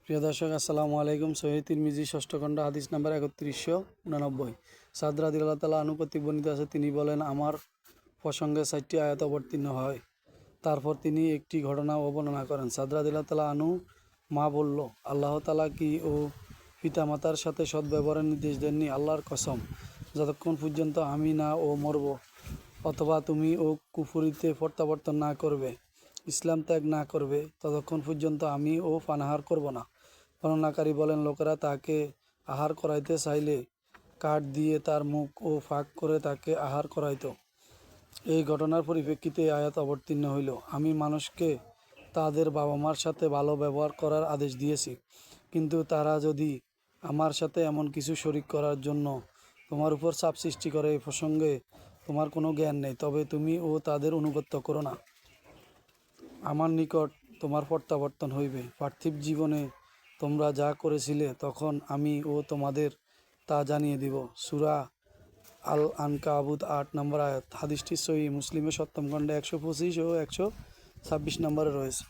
প্রিয় দর্শক, আসসালামু আলাইকুম। সহিহ তিরমিজি ষষ্ঠ খণ্ড হাদিস নাম্বার 3189। সাদ রাদিয়াল্লাহু তাআলা আনহু কর্তৃক বর্ণিত আছে, তিনি বলেন, আমার প্রসঙ্গে 4টি আয়াত অবতীর্ণ হয়। তারপর তিনি একটি ঘটনা বর্ণনা করেন। সাদ রাদিয়াল্লাহু তাআলা আনহু মা বলল, আল্লাহ তাআলা কি ও পিতামাতার সাথে সদ্ব্যবহারের নির্দেশ দেননি? আল্লাহর কসম, যতক্ষণ পর্যন্ত আমি না ও মরব, অথবা তুমি ও কুফরিতে প্রত্যাবর্তন না করবে, ইসলাম ত্যাগ না করবে, ততক্ষণ পর্যন্ত আমি ও পানাহার করব না। বর্ণনাকারী বলেন, লোকেরা তাকে আহার করাইতে চাইলে কাঠ দিয়ে তার মুখ ও ফাঁক করে তাকে আহার করাইত। এই ঘটনার পরিপ্রেক্ষিতে আয়াত অবতীর্ণ হইল, আমি মানুষকে তাদের বাবা মার সাথে ভালো ব্যবহার করার আদেশ দিয়েছি, কিন্তু তারা যদি আমার সাথে এমন কিছু শরিক করার জন্য তোমার উপর চাপ সৃষ্টি করে, এই প্রসঙ্গে তোমার কোনো জ্ঞান নেই, তবে তুমি ও তাদের অনুগত্য করো না। আমার নিকট তোমার প্রত্যাবর্তন হইবে। পার্থিব জীবনে তোমরা যা করেছিলে, তখন আমি ও তোমাদের তা জানিয়ে দিব। সূরা আল আনকাবুত 8 নম্বর আয়াত। হাদিসটি সহিহ মুসলিমের 7ম খণ্ডে 125 ও 126 নম্বরে রয়েছে।